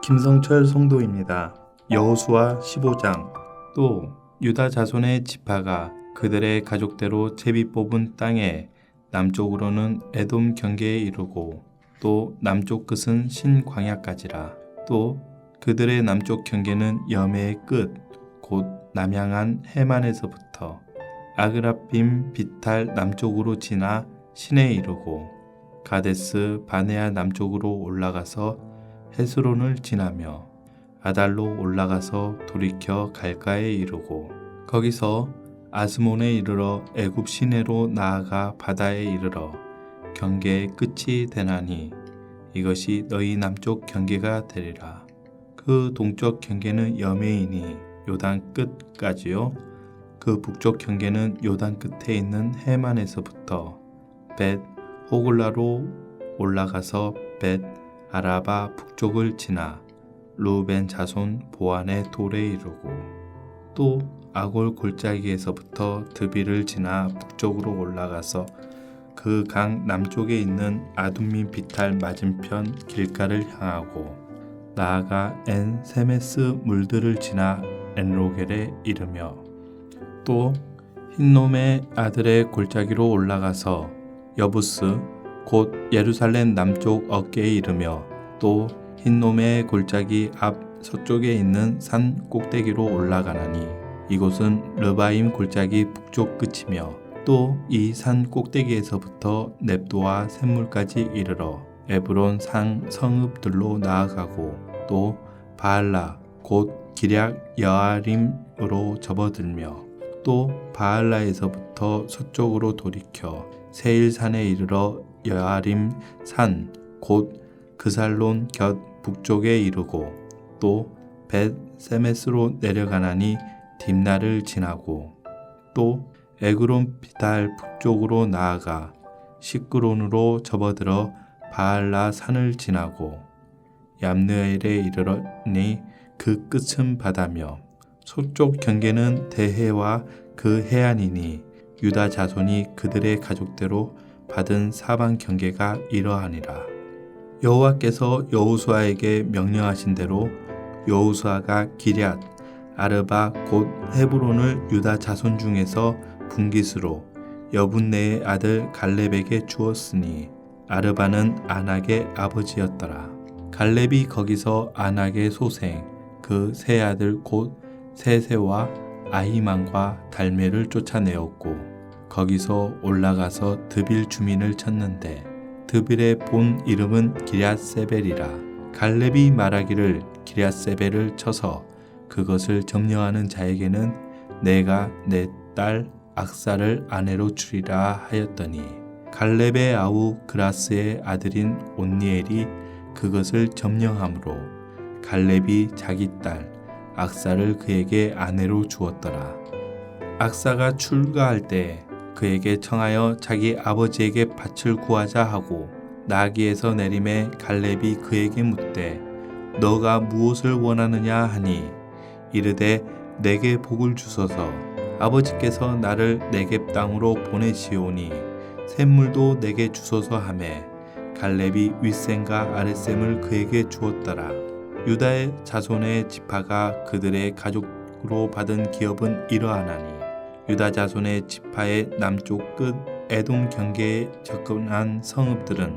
김성철 성도입니다. 여호수아 15장. 또 유다 자손의 지파가 그들의 가족대로 제비 뽑은 땅에 남쪽으로는 에돔 경계에 이르고 또 남쪽 끝은 신광야까지라. 또 그들의 남쪽 경계는 여매의 끝 곧 남향한 해만에서부터 아그라빔 비탈 남쪽으로 지나 신에 이르고 가데스 바네아 남쪽으로 올라가서 헤스론을 지나며 아달로 올라가서 돌이켜 갈가에 이르고 거기서 아스몬에 이르러 애굽 시내로 나아가 바다에 이르러 경계의 끝이 되나니 이것이 너희 남쪽 경계가 되리라. 그 동쪽 경계는 여매이니 요단 끝까지요. 그 북쪽 경계는 요단 끝에 있는 해만에서부터 벳 호글라로 올라가서 벳 아라바 북쪽을 지나 루벤 자손 보안의 돌에 이르고 또 아골 골짜기에서부터 드비를 지나 북쪽으로 올라가서 그 강 남쪽에 있는 아둠민 비탈 맞은편 길가를 향하고 나아가 엔 세메스 물들을 지나 엔로겔에 이르며 또 흰놈의 아들의 골짜기로 올라가서 여부스 곧 예루살렘 남쪽 어깨에 이르며 또 흰놈의 골짜기 앞 서쪽에 있는 산 꼭대기로 올라가나니 이곳은 르바임 골짜기 북쪽 끝이며 또 이 산 꼭대기에서부터 넵도와 샘물까지 이르러 에브론 상 성읍들로 나아가고 또 바알라 곧 기럇 여아림으로 접어들며 또 바알라에서부터 서쪽으로 돌이켜 세일산에 이르러 여아림 산 곧 그살론 곁 북쪽에 이르고 또 벳 세메스로 내려가나니 딥나를 지나고 또 에그론 비탈 북쪽으로 나아가 시끄론으로 접어들어 바알라 산을 지나고 얌느엘에 이르러니 그 끝은 바다며 서쪽 경계는 대해와 그 해안이니 유다 자손이 그들의 가족대로 받은 사방 경계가 이러하니라. 여호와께서 여호수아에게 명령하신 대로 여호수아가 기럇 아르바 곧 헤브론을 유다 자손 중에서 분깃으로 여분네의 아들 갈렙에게 주었으니 아르바는 아낙의 아버지였더라. 갈렙이 거기서 아낙의 소생 그 세 아들 곧 세세와 아히만과 달메를 쫓아내었고 거기서 올라가서 드빌 주민을 쳤는데 드빌의 본 이름은 기럇세벨이라. 갈렙이 말하기를 기럇세벨을 쳐서 그것을 점령하는 자에게는 내가 내 딸 악사를 아내로 주리라 하였더니 갈렙의 아우 그라스의 아들인 온니엘이 그것을 점령함으로 갈렙이 자기 딸 악사를 그에게 아내로 주었더라. 악사가 출가할 때 그에게 청하여 자기 아버지에게 밭을 구하자 하고 나귀에서 내림에 갈렙이 그에게 묻되 너가 무엇을 원하느냐 하니 이르되 내게 복을 주소서. 아버지께서 나를 네겝 땅으로 보내시오니 샘물도 내게 주소서 하매 갈렙이 윗샘과 아랫샘을 그에게 주었더라. 유다의 자손의 지파가 그들의 가족으로 받은 기업은 이러하나니 유다 자손의 지파의 남쪽 끝 에돔 경계에 접근한 성읍들은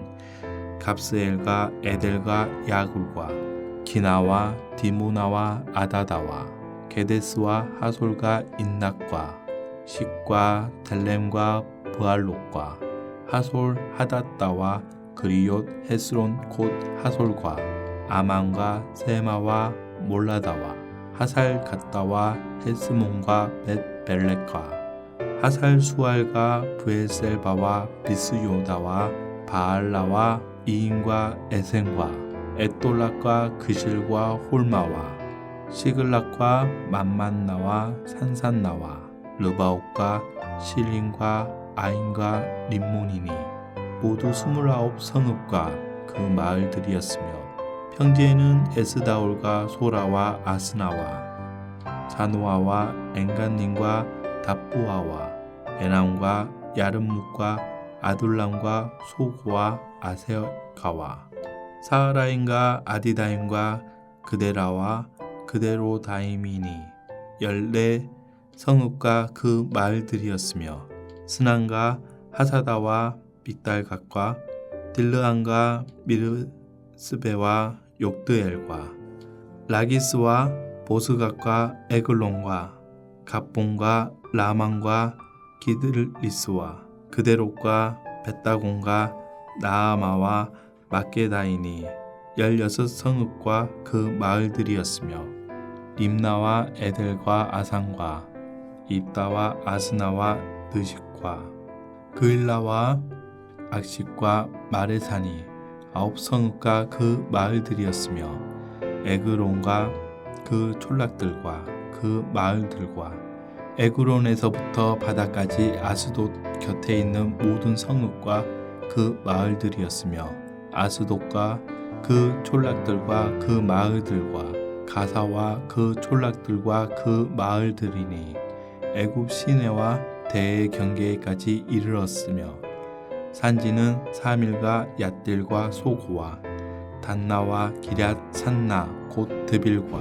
갑스엘과 에델과 야굴과 기나와 디모나와 아다다와 게데스와 하솔과 인낙과 식과 델렘과 브알롯과 하솔 하닷다와 그리욤 헤스론 곧 하솔과 아만과 세마와 몰라다와 하살 갓다와 헤스몬과 벳벨렉과 하살 수알과 브엘셀바와 비스요다와 바알라와 이인과 에센과 엣돌락과 그실과 홀마와 시글락과 만만나와 산산나와 르바옥과 실린과 아인과 림몬이니 모두 29 성읍과 그 마을들이었으며 평지에는 에스다올과 소라와 아스나와 자노아와 엔간님과 답부아와 에남과 야름묵과 아둘람과 소고와 아세가와 사하라임과 아디다임과 그데라와 그데로다임이니 14 성읍과 그 마을들이었으며 스난과 하사다와 믹달갓과 딜르안과 미르스베와 욕드엘과 라기스와 보스갓과 에글론과 갑본과 라만과 기들리스와 그데롯과 벳다곤과 나아마와 막게다이니 16성읍과 그 마을들이었으며 림나와 에델과 아산과 입다와 아스나와 느식과 그일라와 악식과 마레산이 9성읍과 그 마을들이었으며 에그론과 그 촌락들과 그 마을들과 에그론에서부터 바다까지 아스돗 곁에 있는 모든 성읍과 그 마을들이었으며 아스돗과 그 촌락들과 그 마을들과 가사와 그 촌락들과 그 마을들이니 애굽 시내와 대의 경계까지 이르렀으며 산지는 사밀과 얏딜과 소고와 단나와 기럇 산나 곧 드빌과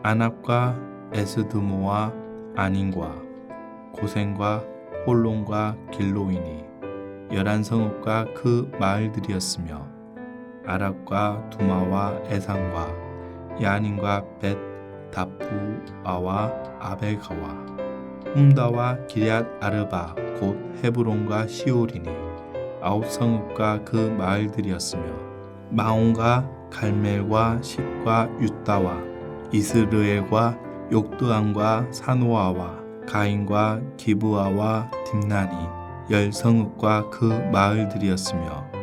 아납과 에스드모와 아닌과 고센과 홀론과 길로이니 11성읍과 그 마을들이었으며 아랍과 두마와 에산과 야닌과 벳 다푸아와 아벨가와 훔다와 기럇 아르바 곧 헤브론과 시올이니 9성읍과 그 마을들이었으며 마온과 갈멜과 십과 유다와 이스르엘과 욕드안과 사노아와 가인과 기브아와 딥나니 10성읍과 그 마을들이었으며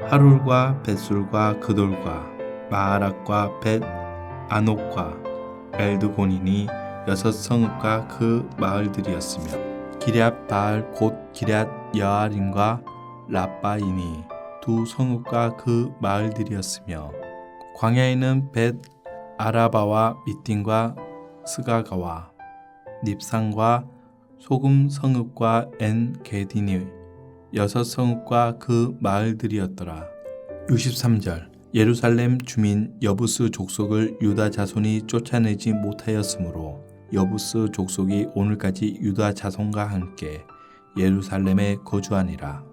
하룰과 벳술과 그돌과 마하락과 벳 아녹과 엘드곤이니 6성읍과 그 마을들이었으며 기럇 바알 곧 기럇 여아림과 라빠이니 2성읍과 그 마을들이었으며 광야에는 벳 아라바와 미딘과 스가가와 닙산과 소금 성읍과 엔 게디니 6성읍과 그 마을들이었더라. 63절 예루살렘 주민 여부스 족속을 유다 자손이 쫓아내지 못하였으므로 여부스 족속이 오늘까지 유다 자손과 함께 예루살렘에 거주하니라.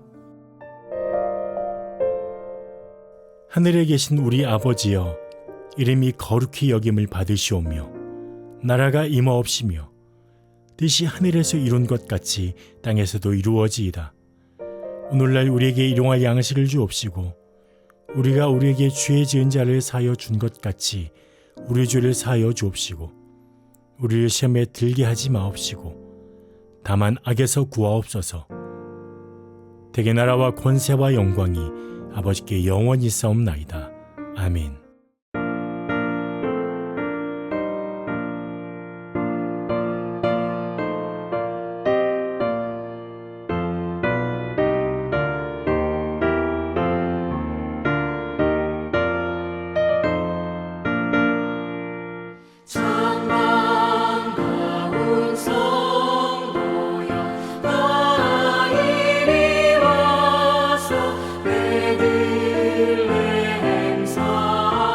하늘에 계신 우리 아버지여, 이름이 거룩히 여김을 받으시오며 나라가 임하옵시며 뜻이 하늘에서 이룬 것 같이 땅에서도 이루어지이다. 오늘날 우리에게 일용할 양식을 주옵시고 우리가 우리에게 죄 지은 자를 사하여 준 것 같이 우리 죄를 사하여 주옵시고 우리를 시험에 들게 하지 마옵시고 다만 악에서 구하옵소서. 대개 나라와 권세와 영광이 아버지께 영원히 있사옵나이다. 아멘. 베들레헴 사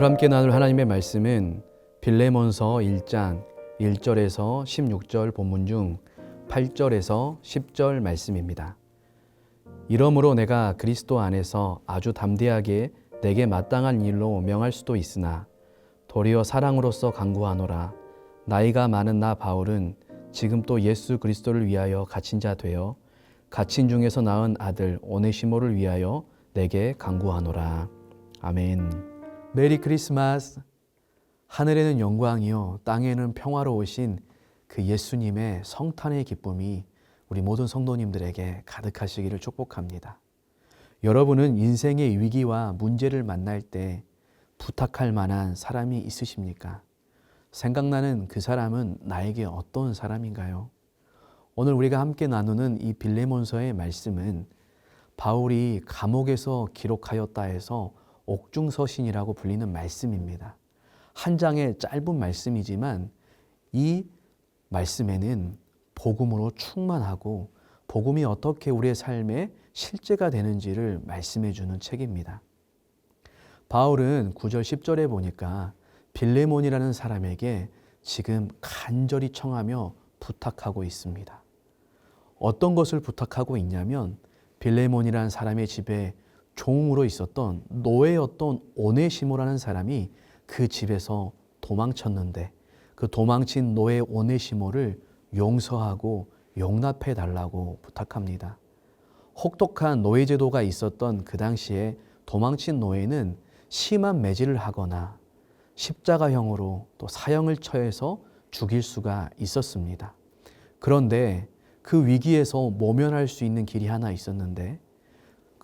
오늘 함께 나눌 하나님의 말씀은 빌레몬서 1장 1절에서 16절 본문 중 8절에서 10절 말씀입니다. 이러므로 내가 그리스도 안에서 아주 담대하게 내게 마땅한 일로 명할 수도 있으나 도리어 사랑으로서 간구하노라. 나이가 많은 나 바울은 지금 또 예수 그리스도를 위하여 갇힌 자 되어 갇힌 중에서 낳은 아들 오네시모를 위하여 내게 간구하노라. 아멘. 메리 크리스마스. 하늘에는 영광이요 땅에는 평화로우신 그 예수님의 성탄의 기쁨이 우리 모든 성도님들에게 가득하시기를 축복합니다. 여러분은 인생의 위기와 문제를 만날 때 부탁할 만한 사람이 있으십니까? 생각나는 그 사람은 나에게 어떤 사람인가요? 오늘 우리가 함께 나누는 이 빌레몬서의 말씀은 바울이 감옥에서 기록하였다 해서 옥중서신이라고 불리는 말씀입니다. 한 장의 짧은 말씀이지만 이 말씀에는 복음으로 충만하고 복음이 어떻게 우리의 삶에 실제가 되는지를 말씀해 주는 책입니다. 바울은 9절 10절에 보니까 빌레몬이라는 사람에게 지금 간절히 청하며 부탁하고 있습니다. 어떤 것을 부탁하고 있냐면 빌레몬이라는 사람의 집에 종으로 있었던 노예였던 오네시모라는 사람이 그 집에서 도망쳤는데 그 도망친 노예 오네시모를 용서하고 용납해 달라고 부탁합니다. 혹독한 노예 제도가 있었던 그 당시에 도망친 노예는 심한 매질을 하거나 십자가형으로 또 사형을 처해서 죽일 수가 있었습니다. 그런데 그 위기에서 모면할 수 있는 길이 하나 있었는데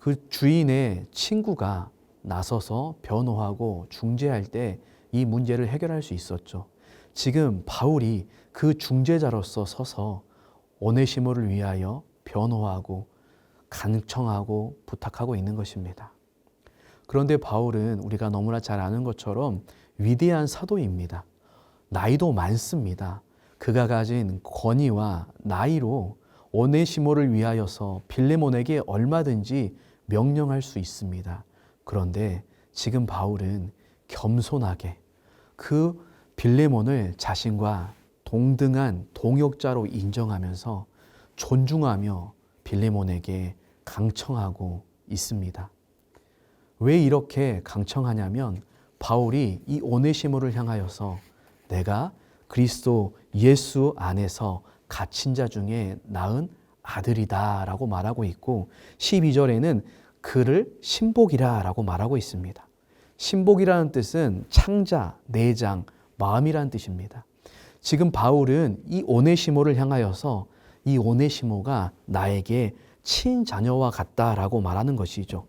그 주인의 친구가 나서서 변호하고 중재할 때 이 문제를 해결할 수 있었죠. 지금 바울이 그 중재자로서 서서 오네시모를 위하여 변호하고 간청하고 부탁하고 있는 것입니다. 그런데 바울은 우리가 너무나 잘 아는 것처럼 위대한 사도입니다. 나이도 많습니다. 그가 가진 권위와 나이로 오네시모를 위하여서 빌레몬에게 얼마든지 명령할 수 있습니다. 그런데 지금 바울은 겸손하게 그 빌레몬을 자신과 동등한 동역자로 인정하면서 존중하며 빌레몬에게 강청하고 있습니다. 왜 이렇게 강청하냐면 바울이 이 오네시모를 향하여서 내가 그리스도 예수 안에서 갇힌 자 중에 낳은 아들이다 라고 말하고 있고 12절에는 그를 신복이라 라고 말하고 있습니다. 신복이라는 뜻은 창자, 내장, 마음이라는 뜻입니다. 지금 바울은 이 오네시모를 향하여서 이 오네시모가 나에게 친자녀와 같다라고 말하는 것이죠.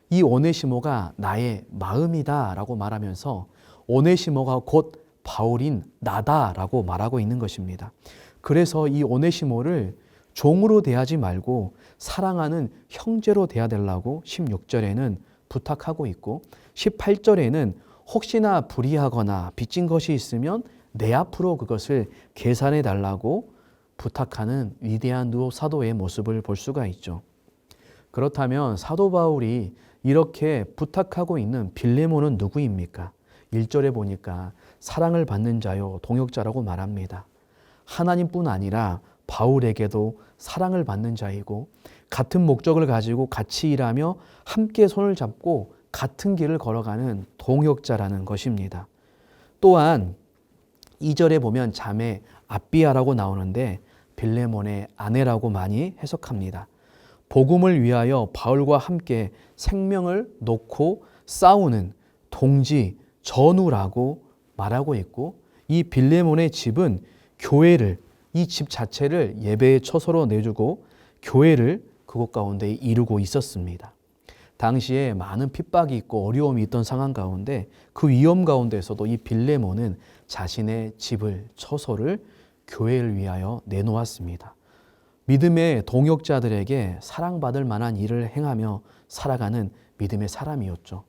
이 오네시모가 나의 마음이다라고 말하면서 오네시모가 곧 바울인 나다라고 말하고 있는 것입니다. 그래서 이 오네시모를 종으로 대하지 말고 사랑하는 형제로 대하달라고 16절에는 부탁하고 있고 18절에는 혹시나 불의하거나 빚진 것이 있으면 내 앞으로 그것을 계산해 달라고 부탁하는 위대한 사도의 모습을 볼 수가 있죠. 그렇다면 사도 바울이 이렇게 부탁하고 있는 빌레몬은 누구입니까? 1절에 보니까 사랑을 받는 자요 동역자라고 말합니다. 하나님뿐 아니라 바울에게도 사랑을 받는 자이고 같은 목적을 가지고 같이 일하며 함께 손을 잡고 같은 길을 걸어가는 동역자라는 것입니다. 또한 2절에 보면 자매 아비아라고 나오는데 빌레몬의 아내라고 많이 해석합니다. 복음을 위하여 바울과 함께 생명을 놓고 싸우는 동지 전우라고 말하고 있고 이 빌레몬의 집은 교회를 이 집 자체를 예배의 처소로 내주고 교회를 그곳 가운데 이루고 있었습니다. 당시에 많은 핍박이 있고 어려움이 있던 상황 가운데 그 위험 가운데서도 이 빌레몬은 자신의 집을 처소를 교회를 위하여 내놓았습니다. 믿음의 동역자들에게 사랑받을 만한 일을 행하며 살아가는 믿음의 사람이었죠.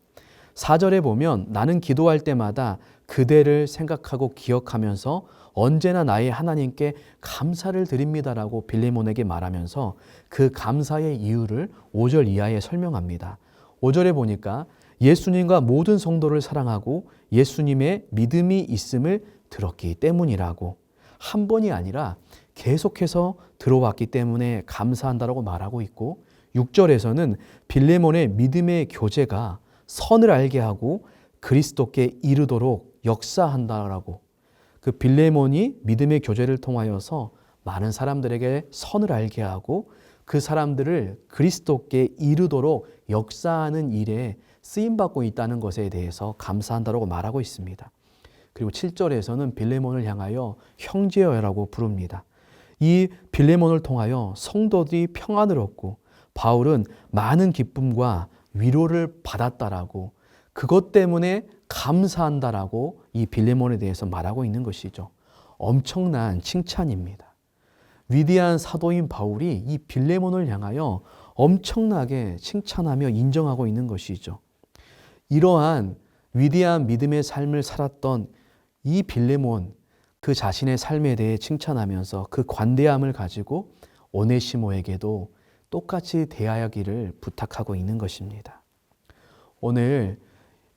4절에 보면 나는 기도할 때마다 그대를 생각하고 기억하면서 언제나 나의 하나님께 감사를 드립니다라고 빌레몬에게 말하면서 그 감사의 이유를 5절 이하에 설명합니다. 5절에 보니까 예수님과 모든 성도를 사랑하고 예수님의 믿음이 있음을 들었기 때문이라고, 한 번이 아니라 계속해서 들어왔기 때문에 감사한다라고 말하고 있고, 6절에서는 빌레몬의 믿음의 교제가 선을 알게 하고 그리스도께 이르도록 역사한다라고, 그 빌레몬이 믿음의 교제를 통하여서 많은 사람들에게 선을 알게 하고 그 사람들을 그리스도께 이르도록 역사하는 일에 쓰임받고 있다는 것에 대해서 감사한다라고 말하고 있습니다. 그리고 7절에서는 빌레몬을 향하여 형제여라고 부릅니다. 이 빌레몬을 통하여 성도들이 평안을 얻고 바울은 많은 기쁨과 위로를 받았다라고, 그것 때문에 감사한다라고 이 빌레몬에 대해서 말하고 있는 것이죠. 엄청난 칭찬입니다. 위대한 사도인 바울이 이 빌레몬을 향하여 엄청나게 칭찬하며 인정하고 있는 것이죠. 이러한 위대한 믿음의 삶을 살았던 이 빌레몬, 그 자신의 삶에 대해 칭찬하면서 그 관대함을 가지고 오네시모에게도 똑같이 대하기를 부탁하고 있는 것입니다. 오늘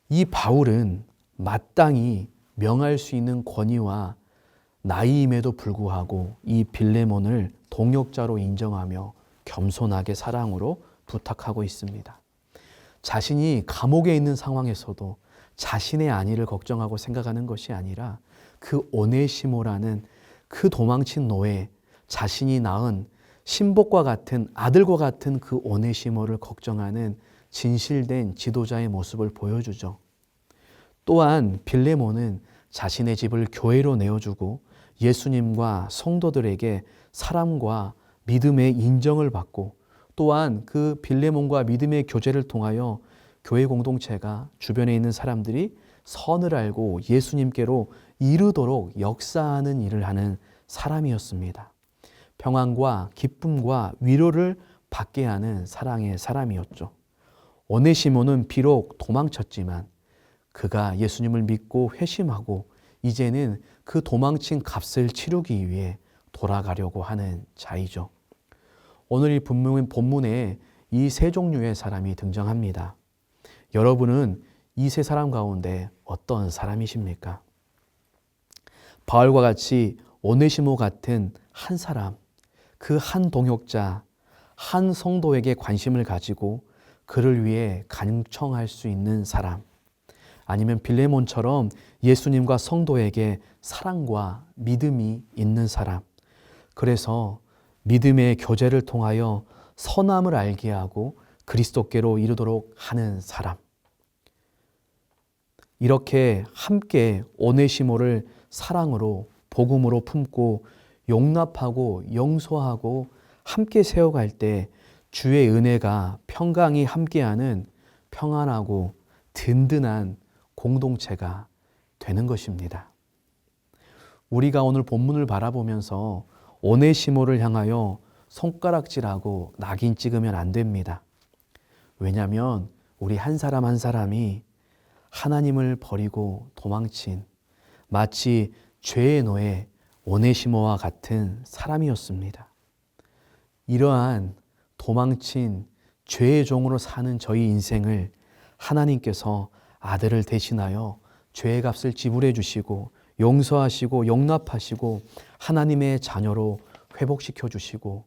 이 바울은 마땅히 명할 수 있는 권위와 나이임에도 불구하고 이 빌레몬을 동역자로 인정하며 겸손하게 사랑으로 부탁하고 있습니다. 자신이 감옥에 있는 상황에서도 자신의 안위를 걱정하고 생각하는 것이 아니라 그 오네시모라는 그 도망친 노예, 자신이 낳은 신복과 같은 아들과 같은 그 오네시모를 걱정하는 진실된 지도자의 모습을 보여주죠. 또한 빌레몬은 자신의 집을 교회로 내어주고 예수님과 성도들에게 사랑과 믿음의 인정을 받고, 또한 그 빌레몬과 믿음의 교제를 통하여 교회 공동체가 주변에 있는 사람들이 선을 알고 예수님께로 이르도록 역사하는 일을 하는 사람이었습니다. 평안과 기쁨과 위로를 받게 하는 사랑의 사람이었죠. 오네시모는 비록 도망쳤지만 그가 예수님을 믿고 회심하고 이제는 그 도망친 값을 치르기 위해 돌아가려고 하는 자이죠. 오늘 이 본문에 이 세 종류의 사람이 등장합니다. 여러분은 이 세 사람 가운데 어떤 사람이십니까? 바울과 같이 오네시모 같은 한 사람, 그 한 동역자, 한 성도에게 관심을 가지고 그를 위해 간청할 수 있는 사람, 아니면 빌레몬처럼 예수님과 성도에게 사랑과 믿음이 있는 사람, 그래서 믿음의 교제를 통하여 선함을 알게 하고 그리스도께로 이르도록 하는 사람, 이렇게 함께 오네시모를 사랑으로 복음으로 품고 용납하고 용서하고 함께 세워갈 때 주의 은혜가 평강이 함께하는 평안하고 든든한 공동체가 되는 것입니다. 우리가 오늘 본문을 바라보면서 오네시모를 향하여 손가락질하고 낙인 찍으면 안 됩니다. 왜냐하면 우리 한 사람 한 사람이 하나님을 버리고 도망친 마치 죄의 노예 오네시모와 같은 사람이었습니다. 이러한 도망친 죄의 종으로 사는 저희 인생을 하나님께서 아들을 대신하여 죄의 값을 지불해 주시고 용서하시고 용납하시고 하나님의 자녀로 회복시켜 주시고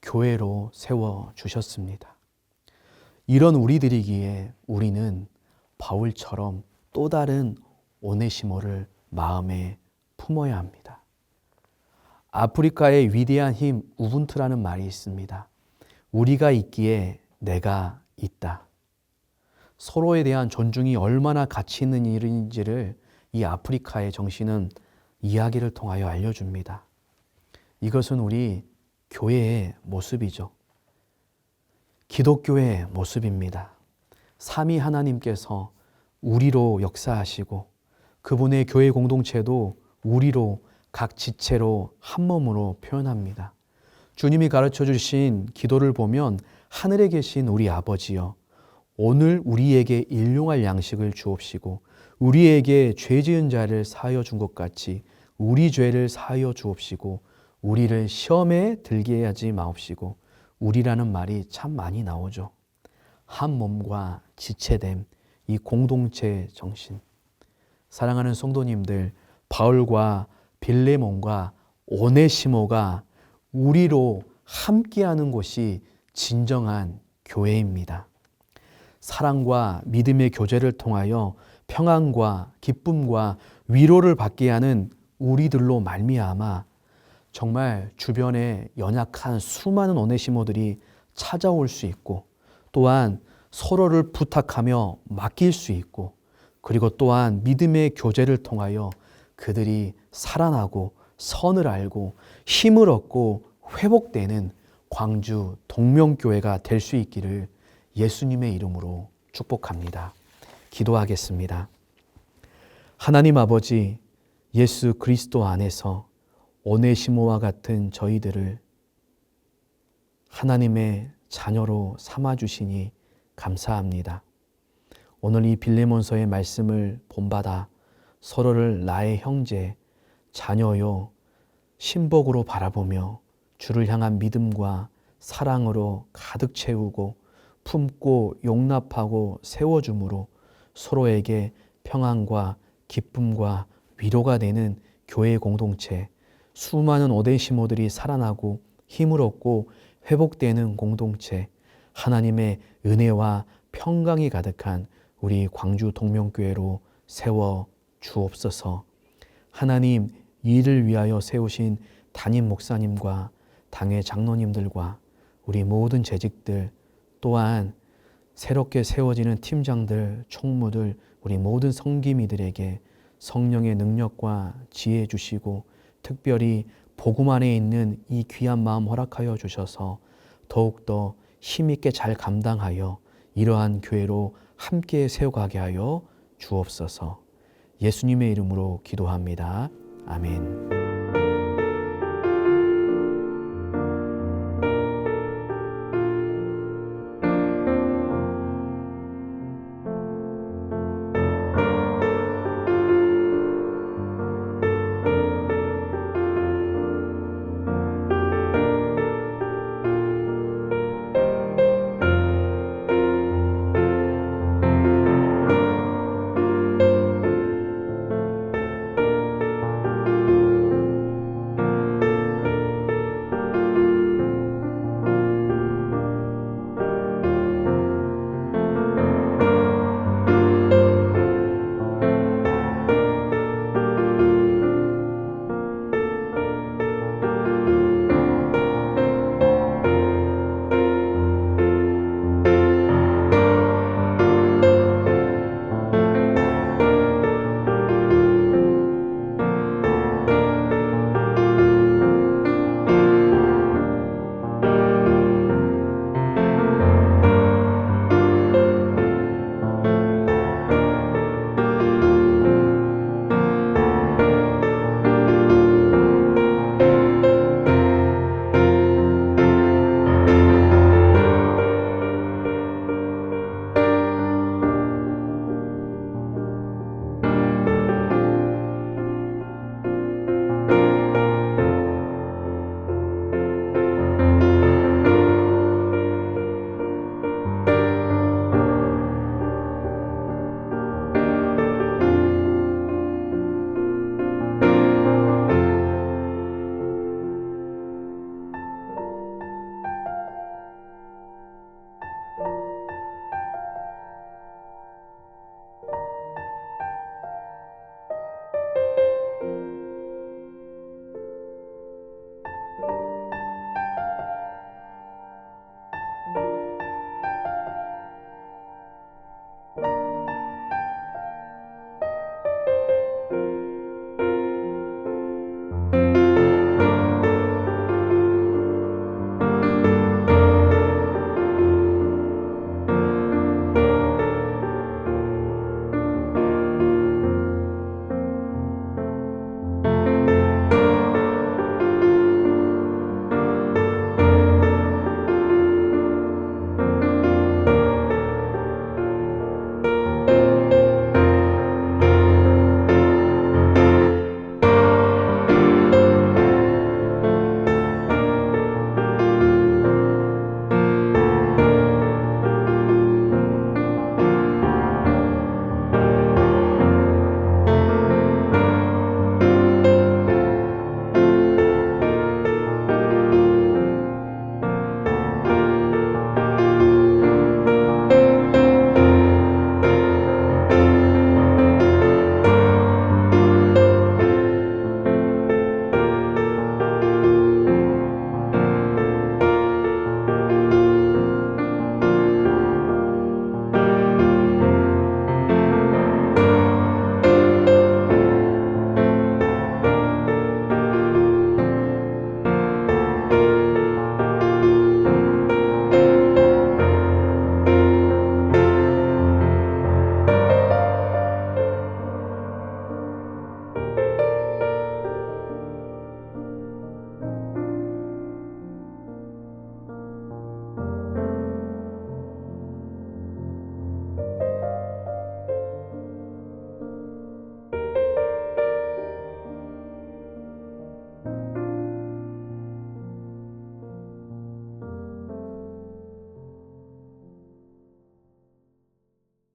교회로 세워 주셨습니다. 이런 우리들이기에 우리는 바울처럼 또 다른 오네시모를 마음에 품어야 합니다. 아프리카의 위대한 힘 우분투라는 말이 있습니다. 우리가 있기에 내가 있다. 서로에 대한 존중이 얼마나 가치 있는 일인지를 이 아프리카의 정신은 이야기를 통하여 알려줍니다. 이것은 우리 교회의 모습이죠. 기독교의 모습입니다. 삼위 하나님께서 우리로 역사하시고 그분의 교회 공동체도 우리로 각 지체로 한 몸으로 표현합니다. 주님이 가르쳐 주신 기도를 보면 하늘에 계신 우리 아버지여, 오늘 우리에게 일용할 양식을 주옵시고 우리에게 죄 지은 자를 사하여 준 것 같이 우리 죄를 사하여 주옵시고 우리를 시험에 들게 하지 마옵시고, 우리라는 말이 참 많이 나오죠. 한 몸과 지체됨, 이 공동체 정신. 사랑하는 성도님들, 바울과 빌레몬과 오네시모가 우리로 함께하는 곳이 진정한 교회입니다. 사랑과 믿음의 교제를 통하여 평안과 기쁨과 위로를 받게 하는 우리들로 말미암아 정말 주변에 연약한 수많은 오네시모들이 찾아올 수 있고, 또한 서로를 부탁하며 맡길 수 있고, 그리고 또한 믿음의 교제를 통하여 그들이 살아나고 선을 알고 힘을 얻고 회복되는 광주 동명교회가 될 수 있기를 예수님의 이름으로 축복합니다. 기도하겠습니다. 하나님 아버지, 예수 그리스도 안에서 오네시모와 같은 저희들을 하나님의 자녀로 삼아주시니 감사합니다. 오늘 이 빌레몬서의 말씀을 본받아 서로를 나의 형제, 자녀요, 신복으로 바라보며 주를 향한 믿음과 사랑으로 가득 채우고 품고 용납하고 세워줌으로 서로에게 평안과 기쁨과 위로가 되는 교회 공동체, 수많은 오네시모들이 살아나고 힘을 얻고 회복되는 공동체, 하나님의 은혜와 평강이 가득한 우리 광주 동명교회로 세워 주옵소서. 하나님, 이를 위하여 세우신 담임 목사님과 당회 장로님들과 우리 모든 재직들, 또한 새롭게 세워지는 팀장들, 총무들, 우리 모든 성기미들에게 성령의 능력과 지혜 주시고, 특별히 복음 안에 있는 이 귀한 마음 허락하여 주셔서 더욱더 힘있게 잘 감당하여 이러한 교회로 함께 세워가게 하여 주옵소서. 예수님의 이름으로 기도합니다. 아멘.